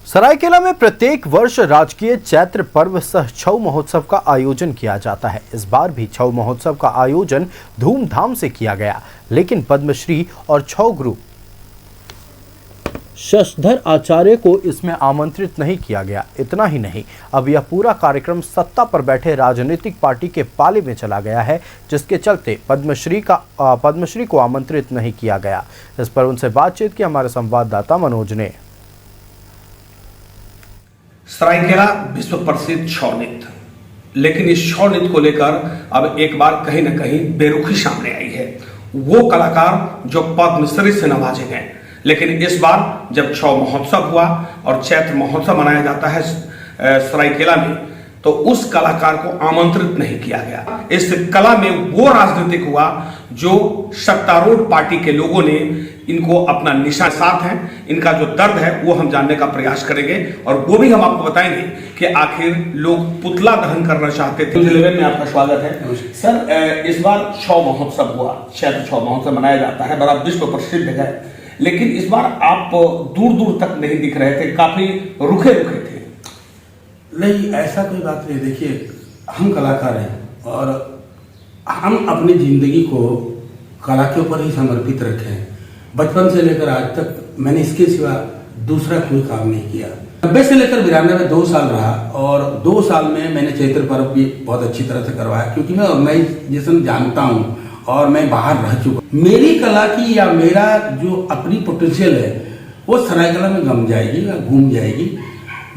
सरायकेला में प्रत्येक वर्ष राजकीय चैत्र पर्व सह छऊ महोत्सव का आयोजन किया जाता है। इस बार भी छऊ महोत्सव का आयोजन धूमधाम से किया गया, लेकिन पद्मश्री और छऊ गुरु शशधर आचार्य को इसमें आमंत्रित नहीं किया गया। इतना ही नहीं, अब यह पूरा कार्यक्रम सत्ता पर बैठे राजनीतिक पार्टी के पाले में चला गया है, जिसके चलते पद्मश्री को आमंत्रित नहीं किया गया। इस पर उनसे बातचीत की हमारे संवाददाता मनोज ने। सरायकेला विश्व प्रसिद्ध छऊ नृत्य, लेकिन इस छऊ नृत्य को लेकर अब एक बार कहीं न कहीं बेरुखी सामने आई है। वो कलाकार जो पद्मश्री से नवाजे गए, लेकिन इस बार जब छऊ महोत्सव हुआ और चैत्र महोत्सव मनाया जाता है सरायकेला में, तो उस कलाकार को आमंत्रित नहीं किया गया। इस कला में वो राजनीतिक हुआ जो सत्तारूढ़ पार्टी के लोगों ने इनको अपना निशान साथ है। इनका जो दर्द है वो हम जानने का प्रयास करेंगे और वो भी हम आपको बताएंगे कि आखिर लोग पुतला दहन करना चाहते थे। न्यूज़ 11 में आपका स्वागत है सर। इस बार छऊ महोत्सव हुआ, चैत्र छऊ महोत्सव मनाया जाता है, बड़ा विश्व प्रसिद्ध है, लेकिन इस बार आप दूर दूर तक नहीं दिख रहे थे, काफी रुखे रुखे थे। नहीं, ऐसा कोई बात नहीं। देखिए, हम कलाकार हैं और हम अपनी जिंदगी को कला के ऊपर ही समर्पित रखे हैं। बचपन से लेकर आज तक मैंने इसके सिवा दूसरा कोई काम नहीं किया। 90 से लेकर 92 में 2 साल रहा और 2 साल में मैंने चैत्र पर्व भी बहुत अच्छी तरह से करवाया, क्योंकि मैं ऑर्गेनाइजेशन जानता हूँ और मैं बाहर रह चुका। मेरी कला की या मेरा जो अपनी पोटेंशियल है वो सरायकेला में गम जाएगी या घूम जाएगी।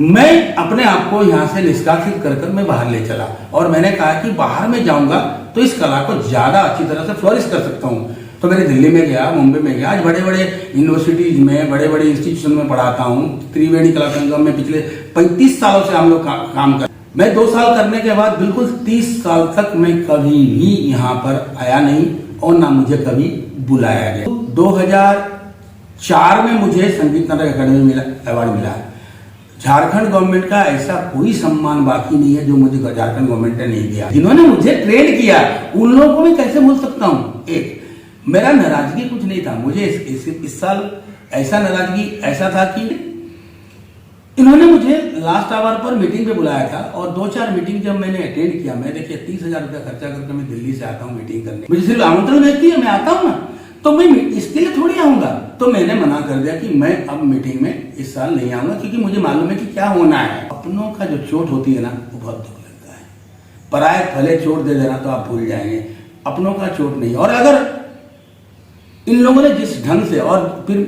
मैं अपने आप को यहाँ से निष्कासित कर मैं बाहर ले चला और मैंने कहा कि बाहर में जाऊंगा तो इस कला को ज्यादा अच्छी तरह से फ्लोरिश कर सकता हूँ। तो मैंने दिल्ली में गया, मुंबई में गया, आज बड़े बड़े यूनिवर्सिटीज में, बड़े बड़े इंस्टीट्यूशन में पढ़ाता हूँ। त्रिवेणी कला संगम में पिछले 35 सालों से हम लोग काम कर। मैं 2 साल करने के बाद बिल्कुल 30 साल तक मैं कभी भी यहाँ पर आया नहीं और ना मुझे कभी बुलाया गया। 2004 में मुझे संगीत नाटक अकादमी अवार्ड मिला। झारखंड गवर्नमेंट का ऐसा कोई सम्मान बाकी नहीं है जो मुझे झारखंड गवर्नमेंट ने नहीं दिया। जिन्होंने मुझे ट्रेन किया उन लोगों को मैं कैसे भूल सकता हूँ। एक मेरा नाराजगी कुछ नहीं था, मुझे इस साल ऐसा नाराजगी ऐसा था कि इन्होंने मुझे लास्ट आवर पर मीटिंग पे बुलाया था और 2-4 मीटिंग जब मैंने अटेंड किया, मैं देखिए 30,000 रुपया खर्चा करके मैं दिल्ली से आता हूँ मीटिंग करने। मुझे सिर्फ आमंत्रण भेजती है, मैं आता हूँ ना, तो मैं इसके लिए थोड़ी आऊंगा। तो मैंने मना कर दिया कि मैं अब मीटिंग में इस साल नहीं आऊंगा, क्योंकि मुझे मालूम है कि क्या होना है। अपनों का जो चोट होती है ना, वो बहुत दुख लगता है। पराये भले चोट दे देना तो आप भूल जाएंगे, अपनों का चोट नहीं। और अगर इन लोगों ने जिस ढंग से और फिर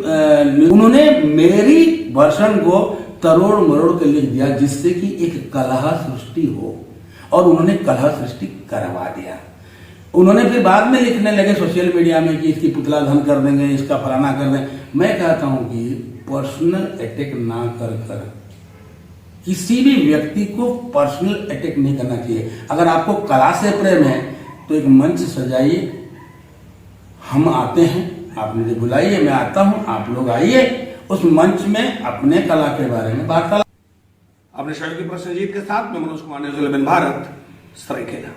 उन्होंने मेरी वर्षन को तरोड़ मरोड़ के लिख दिया, जिससे कि एक कलह सृष्टि हो, और उन्होंने कलह सृष्टि करवा दिया। उन्होंने फिर बाद में लिखने लगे सोशल मीडिया में कि इसकी पुतला दहन कर देंगे, इसका फलाना कर देंगे। मैं कहता हूं कि पर्सनल अटैक ना कर किसी भी व्यक्ति को पर्सनल अटैक नहीं करना चाहिए। अगर आपको कला से प्रेम है तो एक मंच सजाइए, हम आते हैं, आप मुझे बुलाइए, मैं आता हूं, आप लोग आइए, उस मंच में अपने कला के बारे में वार्तालाप। अपने सहयोगी प्रश्नजीत के साथ मैं Manoj Kumar, news 11 Bharat, Saraikela.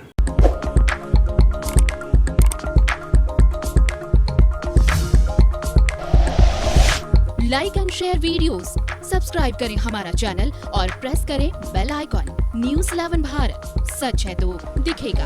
Like and share videos, subscribe करें हमारा चैनल और प्रेस करें बेल आइकॉन। न्यूज़ 11 भारत, सच है तो दिखेगा।